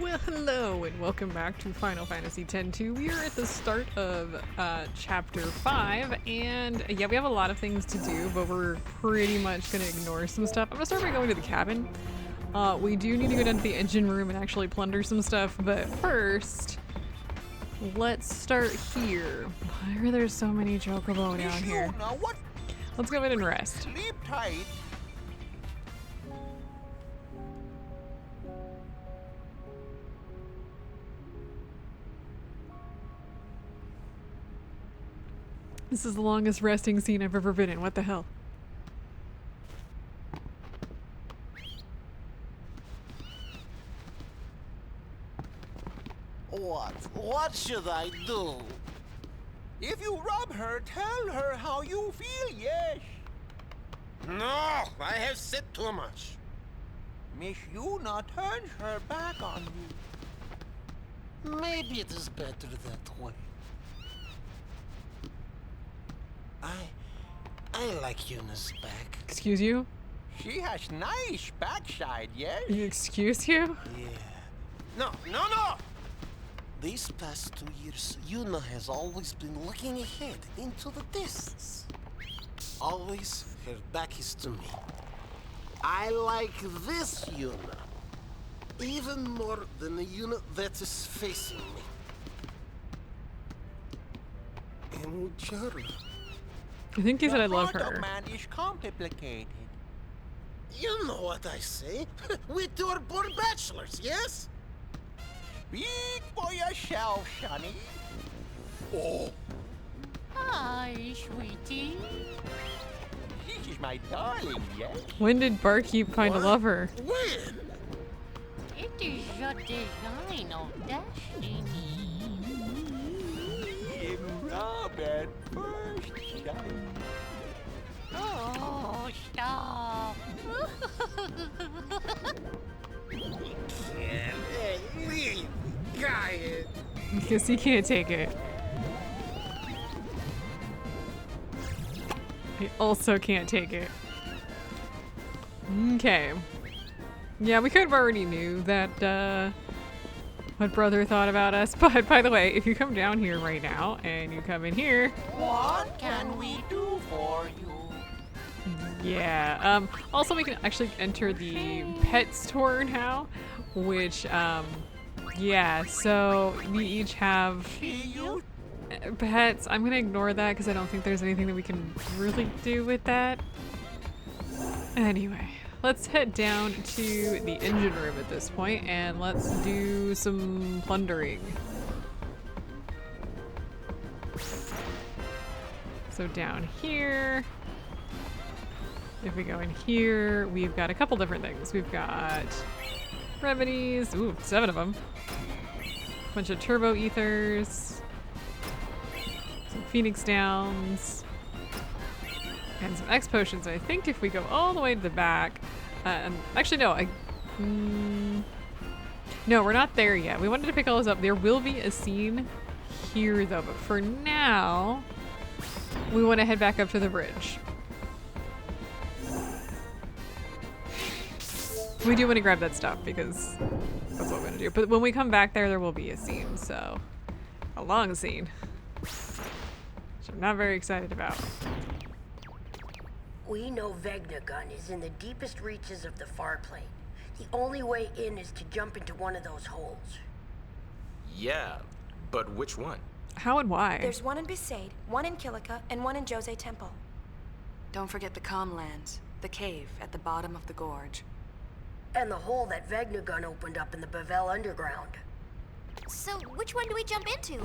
Well, hello and welcome back to Final Fantasy X-2. We are at the start of Chapter 5, and yeah, we have a lot of things to do, but we're pretty much going to ignore some stuff. I'm going to start by going to the cabin. We do need to go down to the engine room and actually plunder some stuff, but first, let's start here. Why are there so many chocobo down here? Yuna, what? Let's go ahead and rest. Sleep tight. This is the longest resting scene I've ever been in. What the hell? What should I do? If you rub her, tell her how you feel, yes. No, I have said too much. Miss Yuna turns her back on you. Maybe it is better that way. I like Yuna's back. Excuse you? She has nice backside, yes? Excuse you? Yeah. No. These past 2 years, Yuna has always been looking ahead into the distance. Always her back is to me. I like this Yuna even more than the Yuna that is facing me. And Jara. I think he said I love The heart her. of man is complicated. You know what I say. We two are born bachelors, yes? Speak for yourself, Sonny. Oh. Hi, sweetie. This is my darling, yes? When did Barkeep find a What? lover? When? It is your design of destiny. In love at first sight. Oh, stop. Hey, leave. Guy. Because he can't take it. I also can't take it. Okay. Yeah, we could have already knew that, what brother thought about us, but by the way, if you come down here right now, and you come in here, What can we do for you? yeah, also we can actually enter the pet store now, which, yeah, so we each have You pets. I'm gonna ignore that because I don't think there's anything that we can really do with that. Anyway, let's head down to the engine room at this point and let's do some plundering. So down here, if we go in here, we've got a couple different things. We've got remedies, ooh, 7 of them. Bunch of turbo ethers. Some Phoenix Downs, and some X potions. I think if we go all the way to the back, actually no, no, we're not there yet. We wanted to pick all those up. There will be a scene here though, but for now, we want to head back up to the bridge. We do want to grab that stuff because that's what we're gonna do. But when we come back there will be a scene, so a long scene. Which I'm not very excited about. We know Vegnagun is in the deepest reaches of the far plane. The only way in is to jump into one of those holes. Yeah, but which one? How and why? There's one in Besaid, one in Kilika, and one in Jose Temple. Don't forget the Calmlands, the cave at the bottom of the gorge. And the hole that Vegnagun opened up in the Bavel underground. So, which one do we jump into?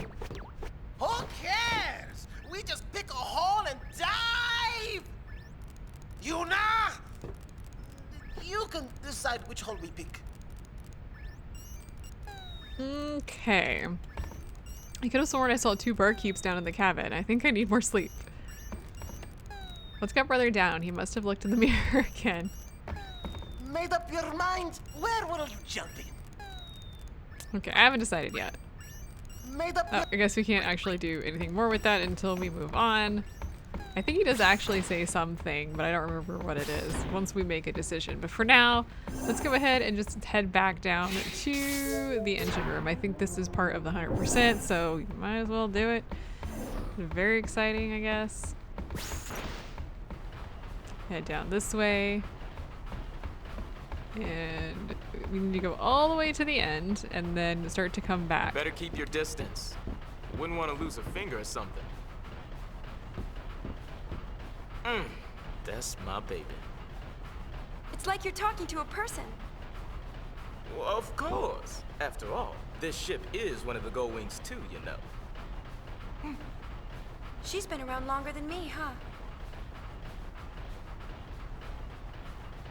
Who cares? We just pick a hole and dive! Yuna! You can decide which hole we pick. Okay. I could have sworn I saw 2 barkeeps down in the cabin. I think I need more sleep. Let's get brother down. He must have looked in the mirror again. Made up your mind? Where will you jump in? Okay, I haven't decided yet. Made up Oh, I guess we can't actually do anything more with that until we move on. I think he does actually say something, but I don't remember what it is once we make a decision. But for now, let's go ahead and just head back down to the engine room. I think this is part of the 100%, so you might as well do it. Very exciting, I guess. Head down this way. And we need to go all the way to the end and then start to come back. Better keep your distance. Wouldn't want to lose a finger or something. That's my baby. It's like you're talking to a person. Well, of course. After all, this ship is one of the Gullwings too, you know. She's been around longer than me, huh?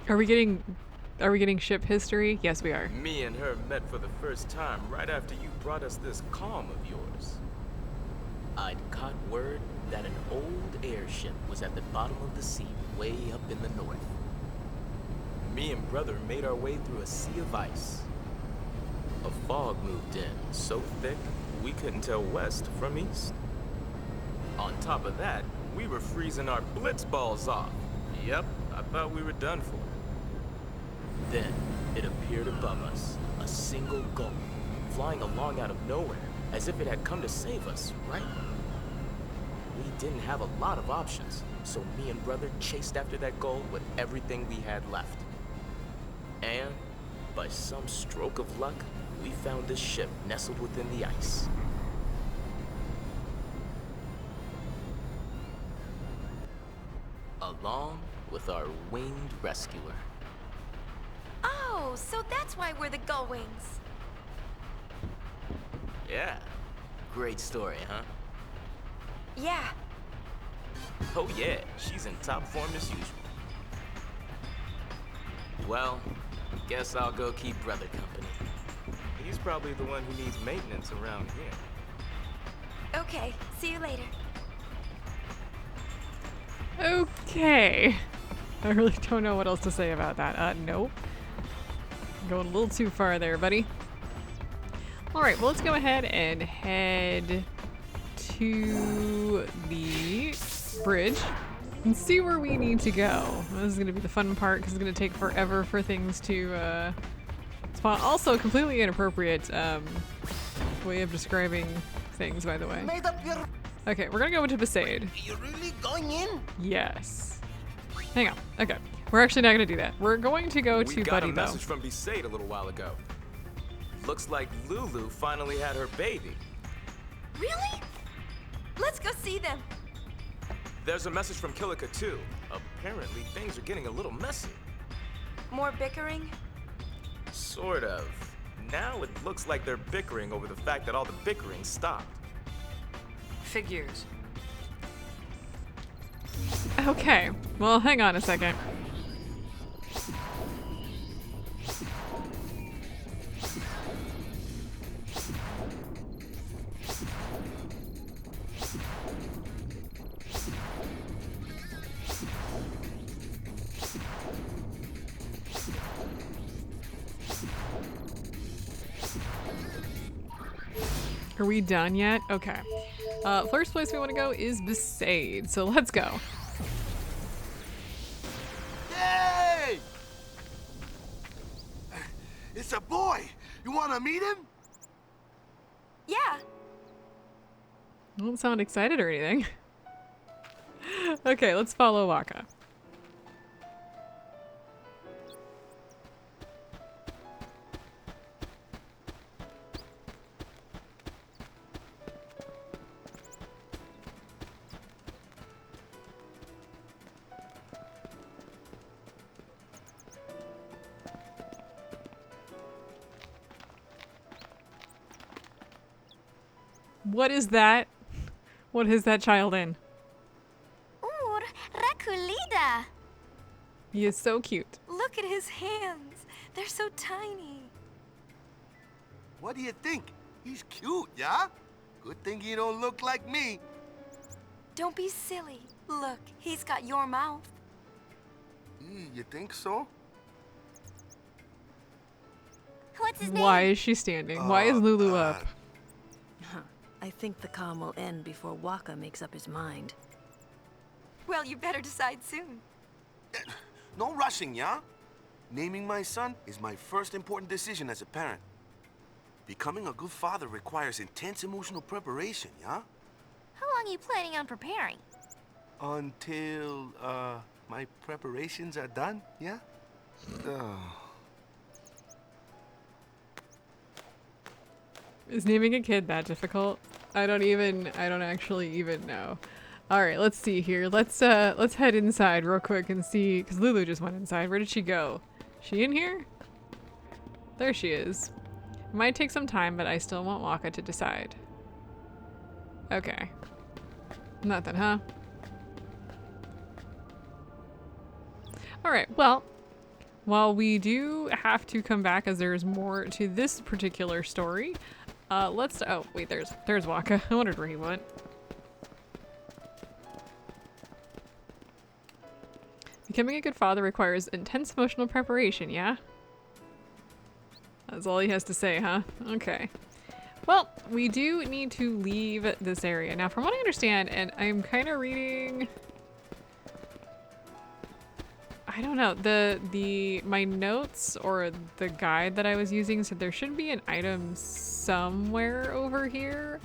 Are we getting ship history? Yes, we are. Me and her met for the first time right after you brought us this calm of yours. I'd caught word that an old airship was at the bottom of the sea way up in the north. Me and brother made our way through a sea of ice. A fog moved in so thick we couldn't tell west from east. On top of that, we were freezing our blitz balls off. Yep, I thought we were done for. Then, it appeared above us, a single gull, flying along out of nowhere, as if it had come to save us, right? We didn't have a lot of options, so me and brother chased after that gull with everything we had left. And, by some stroke of luck, we found this ship nestled within the ice. Along with our winged rescuer. Oh, so that's why we're the Gullwings. Yeah. Great story, huh? Yeah. Oh yeah, she's in top form as usual. Well, guess I'll go keep brother company. He's probably the one who needs maintenance around here. Okay, see you later. Okay. I really don't know what else to say about that. Nope. Going a little too far there, buddy. Alright, well, let's go ahead and head to the bridge and see where we need to go. This is going to be the fun part because it's going to take forever for things to spawn. Also, completely inappropriate way of describing things, by the way. Made up your... Okay, we're going to go into Besaid. You really going in? Yes. Hang on. Okay. We're actually not going to do that. We're going to go to We got Buddy, a though. message from Besaid a little while ago. Looks like Lulu finally had her baby. Really? Let's go see them. There's a message from Kilika too. Apparently things are getting a little messy. More bickering? Sort of. Now it looks like they're bickering over the fact that all the bickering stopped. Figures. Okay. Well, hang on a second. Are we done yet? Okay. First place we want to go is Besaid, so let's go. Hey! It's a boy. You want to meet him? Yeah. Don't sound excited or anything. Okay, let's follow Waka. What is that? What is that child in? Ooh, Rakulida. He is so cute. Look at his hands. They're so tiny. What do you think? He's cute, yeah? Good thing he don't look like me. Don't be silly. Look, he's got your mouth. You think so? What's his Why name? is she standing? Why is Lulu up? I think the calm will end before Waka makes up his mind. Well, you better decide soon. No rushing, yeah? Naming my son is my first important decision as a parent. Becoming a good father requires intense emotional preparation, yeah? How long are you planning on preparing? Until, my preparations are done, yeah? Is naming a kid that difficult? I don't actually even know. All right, let's see here. Let's head inside real quick and see, because Lulu just went inside. Where did she go? She in here? There she is. It might take some time, but I still want Waka to decide. Okay. Nothing, huh? All right, well, while we do have to come back as there's more to this particular story, oh wait, there's Waka. I wondered where he went. Becoming a good father requires intense emotional preparation, yeah? That's all he has to say, huh? Okay. Well, we do need to leave this area. Now, from what I understand, and I'm kind of reading... I don't know, my notes or the guide that I was using said there should be an item somewhere over here.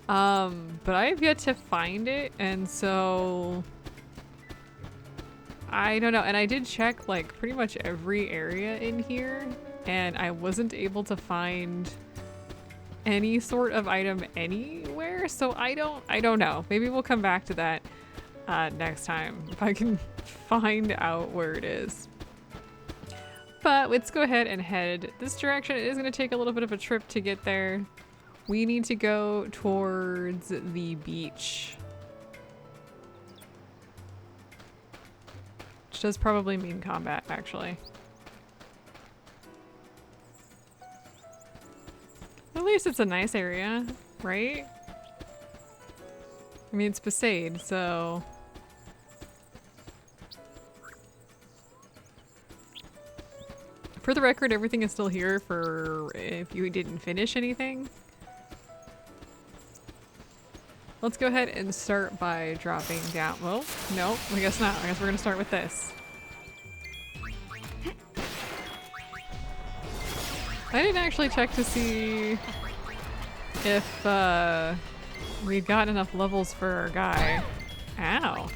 But I have yet to find it, and so... I don't know, and I did check like pretty much every area in here, and I wasn't able to find any sort of item anywhere, so I don't know. Maybe we'll come back to that next time if I can find out where it is. But let's go ahead and head this direction. It is going to take a little bit of a trip to get there. We need to go towards the beach. Which does probably mean combat, actually. At least it's a nice area, right? I mean, it's Besaid, so... For the record, everything is still here for if you didn't finish anything. Let's go ahead and start by dropping down. Well, no, I guess not. I guess we're gonna start with this. I didn't actually check to see if we'd got enough levels for our guy. Ow.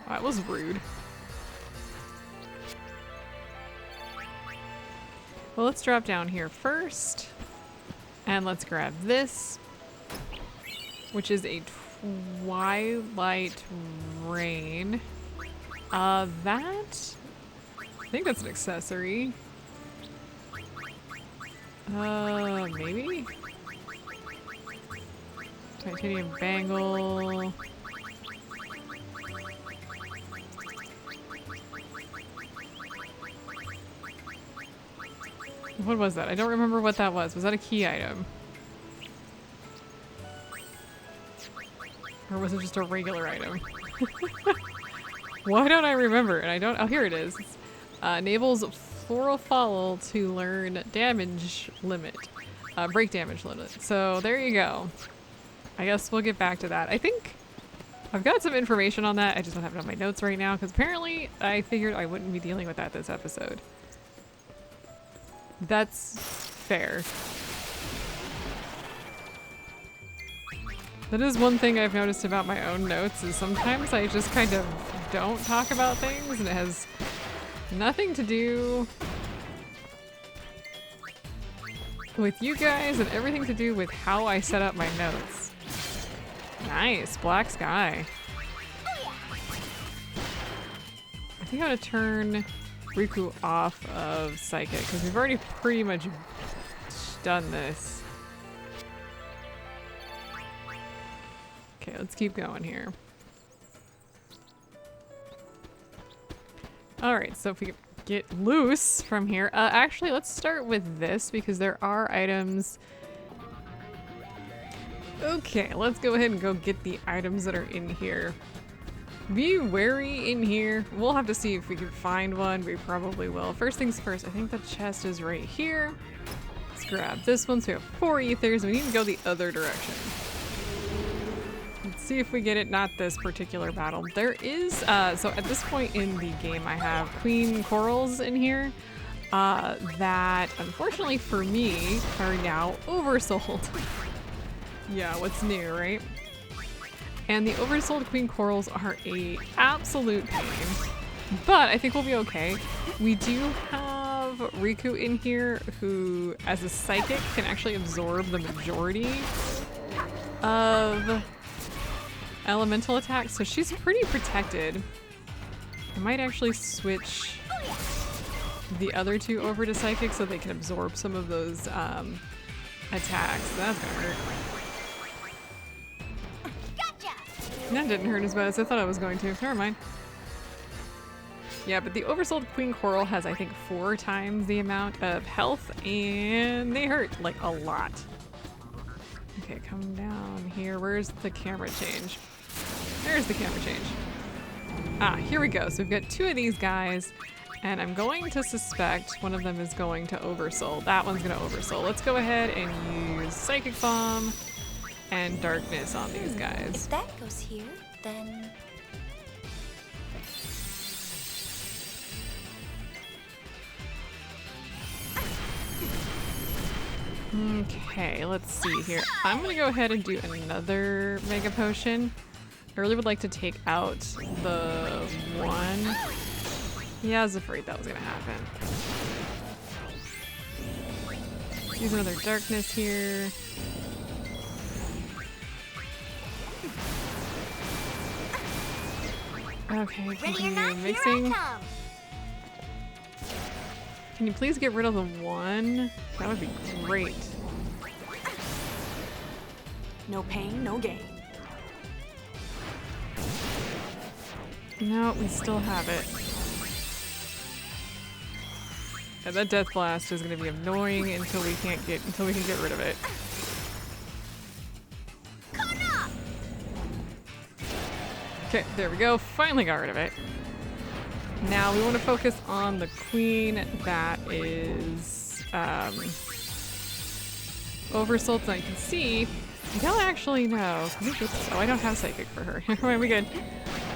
That was rude. Well, let's drop down here first. And let's grab this, which is a Twilight Rain. I think that's an accessory. Maybe? Titanium bangle. What was that? I don't remember what that was. Was that a key item? Or was it just a regular item? Why don't I remember? And I don't... Oh, here it is. Enables Floral Follow to learn damage limit. Break damage limit. So there you go. I guess we'll get back to that. I think I've got some information on that. I just don't have it on my notes right now because apparently I figured I wouldn't be dealing with that this episode. That's fair. That is one thing I've noticed about my own notes is sometimes I just kind of don't talk about things and it has nothing to do with you guys and everything to do with how I set up my notes. Nice, black sky. I think I'm gonna turn Riku off of Psychic because we've already pretty much done this. Okay, let's keep going here. Alright, so if we get loose from here. Actually, let's start with this because there are items. Okay, let's go ahead and go get the items that are in here. Be wary in here. We'll have to see if we can find one. We probably will. First things first, I think the chest is right here. Let's grab this one. So we have 4 ethers. We need to go the other direction. Let's see if we get it. Not this particular battle. There is, so at this point in the game, I have Queen Corals in here that, unfortunately for me, are now oversold. Yeah, what's new, right? And the oversold Queen Corals are a absolute pain, but I think we'll be okay. We do have Riku in here who, as a psychic, can actually absorb the majority of elemental attacks, so she's pretty protected. I might actually switch the other two over to psychic so they can absorb some of those attacks. That's gonna hurt. That didn't hurt as bad as I thought I was going to. Never mind. Yeah, but the oversold Queen Coral has, I think, 4 times the amount of health, and they hurt, like, a lot. Okay, come down here. Where's the camera change? There's the camera change. Ah, here we go. So we've got 2 of these guys, and I'm going to suspect one of them is going to oversoul. That one's going to oversoul. Let's go ahead and use Psychic Bomb and Darkness on these guys. If that goes here, then... Okay, let's see here. I'm gonna go ahead and do another Mega Potion. I really would like to take out the one. Yeah, I was afraid that was gonna happen. Use another Darkness here. Okay, continue mixing. Can you please get rid of the one? That would be great. No pain, no gain. No, we still have it. Yeah, that Death Blast is gonna be annoying until we can get rid of it. Okay, there we go. Finally got rid of it. Now we want to focus on the queen that is oversold. So I can see. I don't actually know. Oh, I don't have psychic for her. Never mind, we good.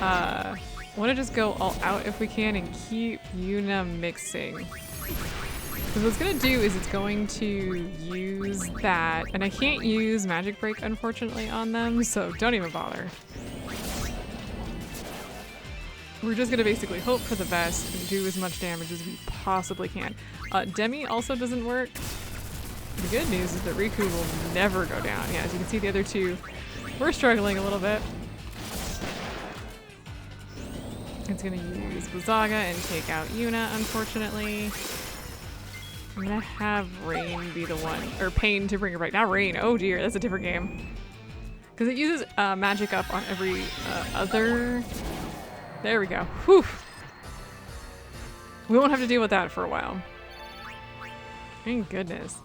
Want to just go all out if we can and keep Yuna mixing. Because what it's going to do is it's going to use that, and I can't use Magic Break unfortunately on them, so don't even bother. We're just gonna basically hope for the best and do as much damage as we possibly can. Demi also doesn't work. The good news is that Riku will never go down. Yeah, as you can see, the other two, we're struggling a little bit. It's gonna use Blizzaga and take out Yuna, unfortunately. I'm gonna have Rain be the one, or Pain to bring her back. Not Rain, oh dear, that's a different game. Because it uses magic up on every other... There we go. Whew. We won't have to deal with that for a while. Thank goodness.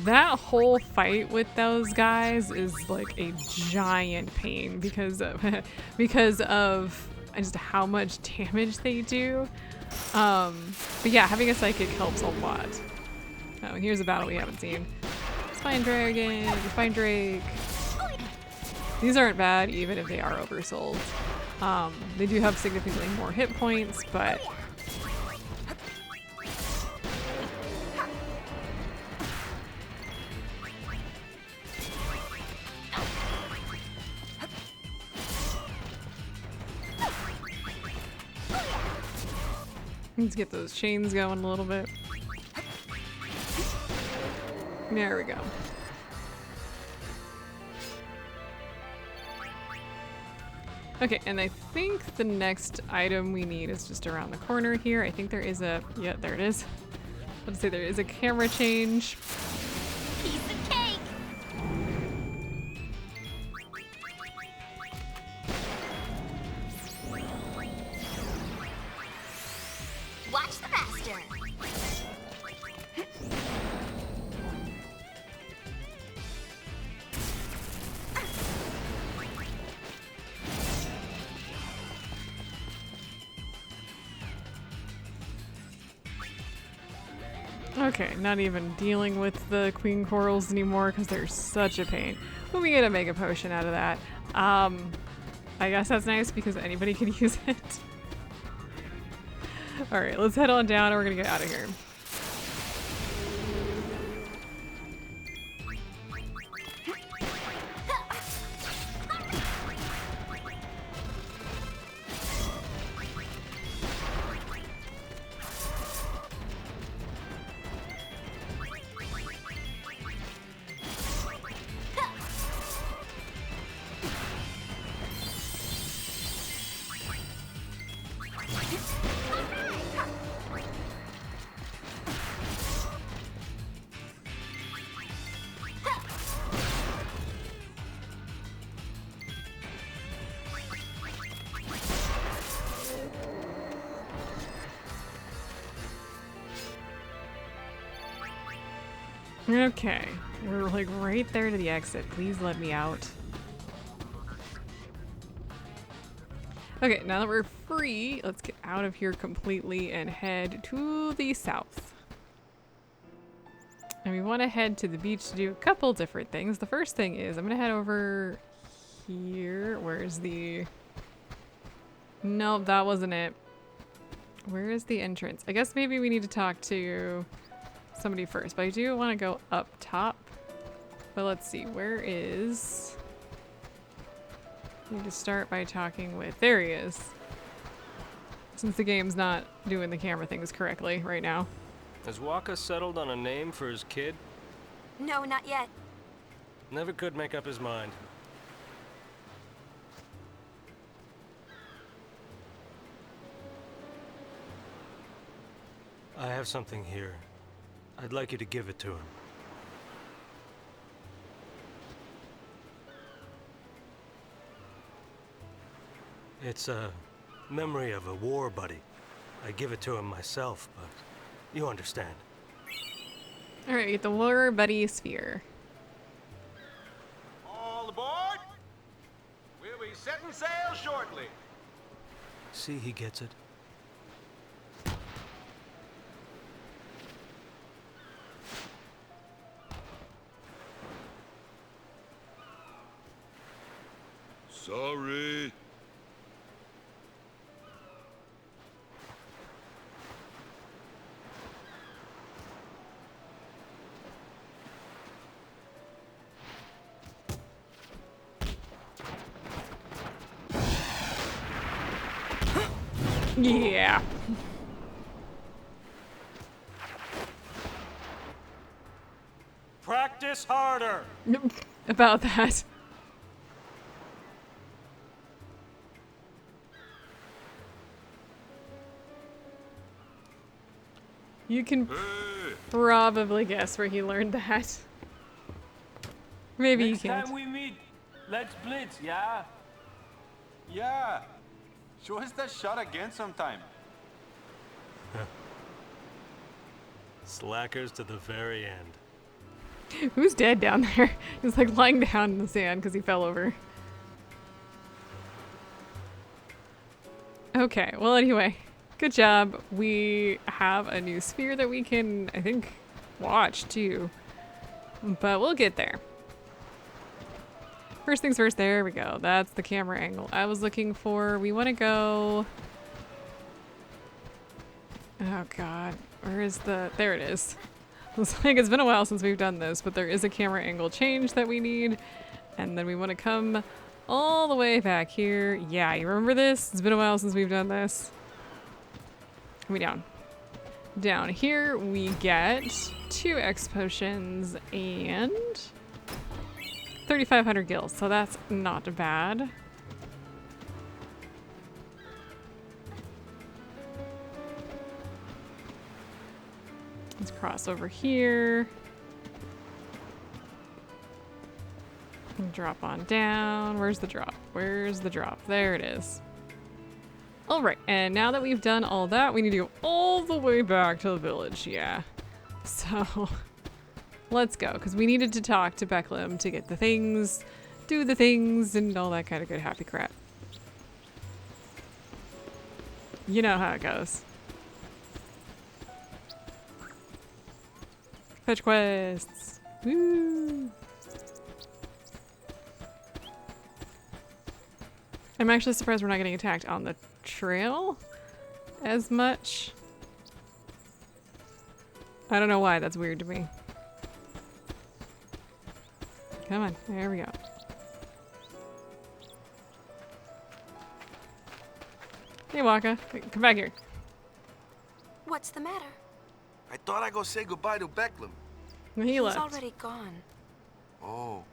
That whole fight with those guys is like a giant pain because of just how much damage they do. But yeah, having a psychic helps a lot. Oh, and here's a battle we haven't seen. Spine Dragon, Spine Drake. These aren't bad even if they are oversold. They do have significantly more hit points, but let's get those chains going a little bit. There we go. Okay, and I think the next item we need is just around the corner here. I think there is a, yeah, there it is. Let's say there is a camera change. Piece of cake. Watch the master. Okay, not even dealing with the Queen Corals anymore because they're such a pain. But we get a Mega Potion out of that. I guess that's nice because anybody can use it. Alright, let's head on down and we're gonna get out of here. Okay, we're like right there to the exit. Please let me out. Okay, now that we're free, let's get out of here completely and head to the south. And we want to head to the beach to do a couple different things. The first thing is I'm going to head over here. Where's the... No, that wasn't it. Where is the entrance? I guess maybe we need to talk to somebody first, but I do want to go up top. But let's see, where is... I need to start by talking with... There he is. Since the game's not doing the camera things correctly right now. Has Waka settled on a name for his kid? No, not yet. Never could make up his mind. I have something here. I'd like you to give it to him. It's a memory of a war buddy. I give it to him myself, but you understand. Alright, the War Buddy Sphere. All aboard! We'll be setting sail shortly. See, he gets it. Sorry. Yeah. Practice harder! About that. You can probably guess where he learned that. Maybe you can't. Next time we meet, let's blitz, yeah? Yeah. Show us that shot again sometime. Slackers to the very end. Who's dead down there? He's like lying down in the sand because he fell over. Okay, well anyway, good job. We have a new sphere that we can, I think, watch too. But we'll get there. First things first, there we go. That's the camera angle I was looking for. We want to go... Oh god, where is the... There it is. It's like it's been a while since we've done this, but there is a camera angle change that we need. And then we want to come all the way back here. Yeah, you remember this? It's been a while since we've done this. We down. Down here we get 2 X potions and 3,500 gills, so that's not bad. Let's cross over here. And drop on down. Where's the drop? Where's the drop? There it is. All right, and now that we've done all that, we need to go all the way back to the village, yeah. So, let's go, because we needed to talk to Beclam to get the things, do the things, and all that kind of good happy crap. You know how it goes. Fetch quests. Woo! I'm actually surprised we're not getting attacked on the trail as much. I don't know why, that's weird to me. Come on, there we go. Hey Waka, come back here. What's the matter? I thought I'd go say goodbye to Beclam. He left. He's already gone. Oh.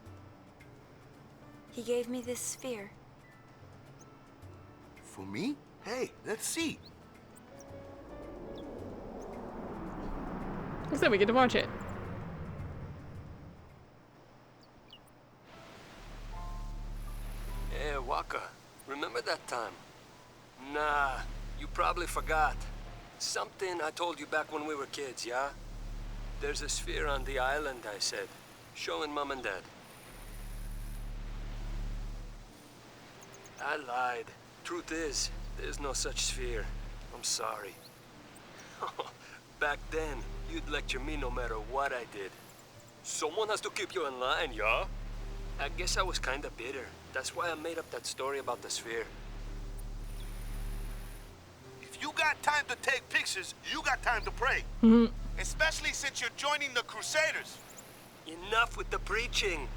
He gave me this sphere. For me? Hey, let's see. So we get to watch it. Hey, Waka, remember that time? Nah, you probably forgot. Something I told you back when we were kids, yeah? There's a sphere on the island, I said. Showing Mom and Dad. I lied. Truth is, there's no such sphere. I'm sorry. Back then, you'd lecture me no matter what I did. Someone has to keep you in line, yeah? I guess I was kinda bitter. That's why I made up that story about the sphere. If you got time to take pictures, you got time to pray. Especially since you're joining the Crusaders. Enough with the preaching.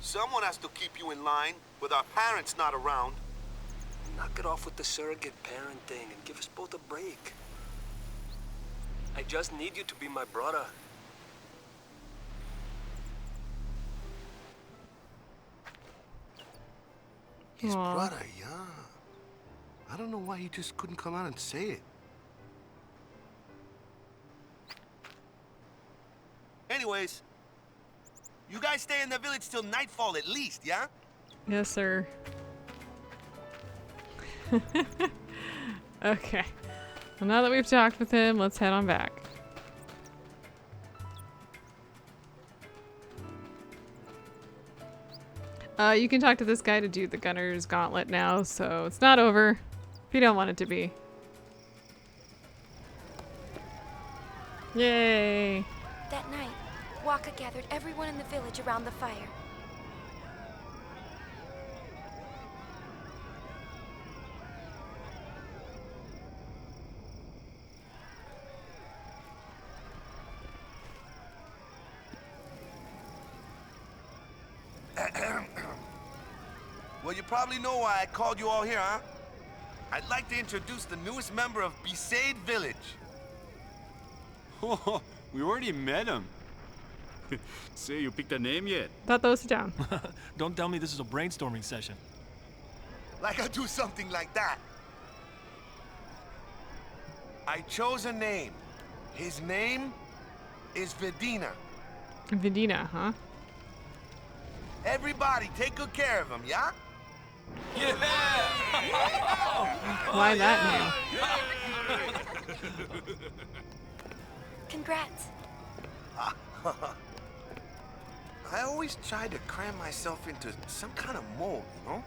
Someone has to keep you in line with our parents not around. Knock it off with the surrogate parent thing and give us both a break. I just need you to be my brother. His Aw. brother, yeah. I don't know why he just couldn't come out and say it. Anyways, you guys stay in the village till nightfall at least, yeah? Yes, sir. Okay. Well, now that we've talked with him, let's head on back. You can talk to this guy to do the Gunner's Gauntlet now, so it's not over if you don't want it to be. Yay! That night, Waka gathered everyone in the village around the fire. Well, you probably know why I called you all here, huh? I'd like to introduce the newest member of Besaid Village. Oh, we already met him. Say, you picked a name yet? Thought those down. Don't tell me this is a brainstorming session. Like I do something like that. I chose a name. His name is Vidina. Vidina, huh? Everybody take good care of him, yeah? Yeah! Why that name? Congrats. I always try to cram myself into some kind of mold, you know?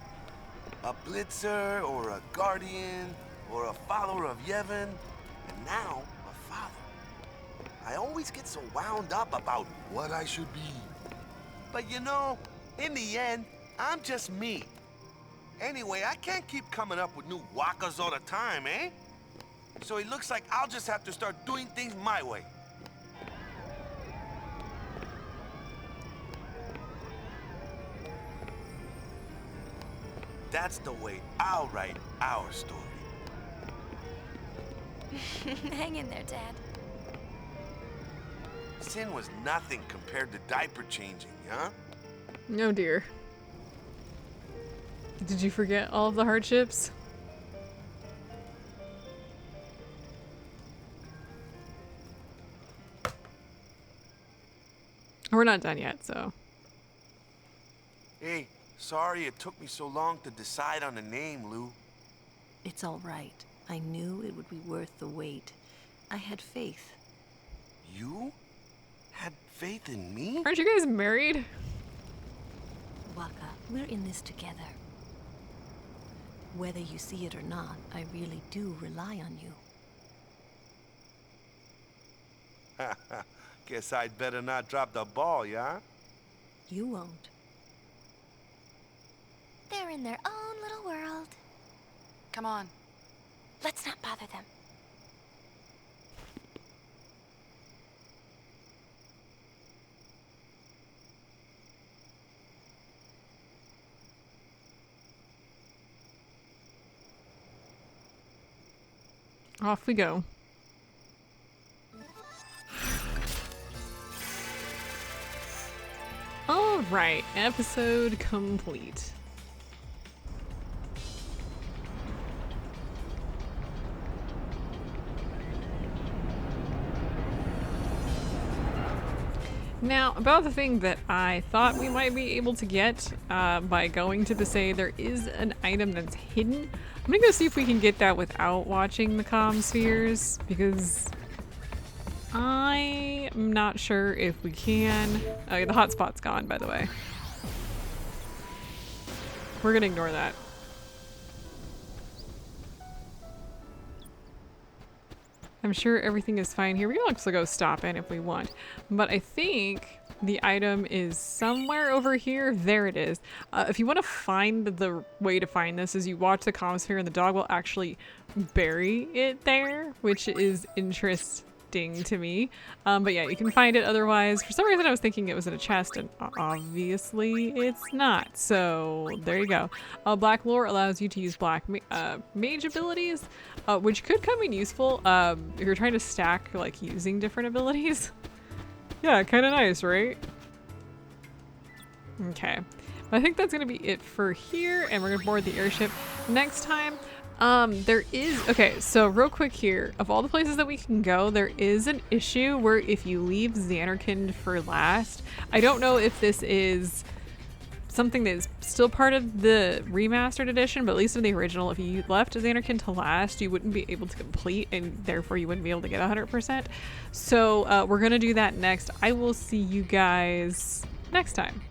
A blitzer, or a guardian, or a follower of Yevon, and now a father. I always get so wound up about what I should be. But you know, in the end, I'm just me. Anyway, I can't keep coming up with new wakas all the time, eh? So it looks like I'll just have to start doing things my way. That's the way I'll write our story. Hang in there, Dad. Sin was nothing compared to diaper changing, huh? No, dear. Did you forget all of the hardships? We're not done yet, so. Hey, sorry it took me so long to decide on a name, Lou. It's all right. I knew it would be worth the wait. I had faith. You had faith in me? Aren't you guys married? Waka, we're in this together. Whether you see it or not, I really do rely on you. Guess I'd better not drop the ball, yeah? You won't. They're in their own little world. Come on. Let's not bother them. Off we go. All right, episode complete. Now, about the thing that I thought we might be able to get by going to Basay, there is an item that's hidden. I'm gonna go see if we can get that without watching the comm spheres, because I'm not sure if we can. Oh, the hotspot's gone, by the way. We're gonna ignore that. I'm sure everything is fine here. We can also go stop in if we want. But I think the item is somewhere over here. There it is. If you want to find the way to find this is you watch the comm sphere and the dog will actually bury it there, which is interesting to me. But yeah, you can find it otherwise. For some reason I was thinking it was in a chest and obviously it's not. So there you go. Black lore allows you to use black mage abilities, which could come in useful if you're trying to stack like using different abilities. Yeah, kind of nice, right? Okay. I think that's gonna be it for here, and we're gonna board the airship next time. There is, okay, so real quick here, of all the places that we can go, there is an issue where if you leave Zanarkand for last, I don't know if this is something that is still part of the remastered edition, but at least in the original, if you left Zanarkand to last, you wouldn't be able to complete, and therefore you wouldn't be able to get 100%. So we're gonna do that next. I will see you guys next time.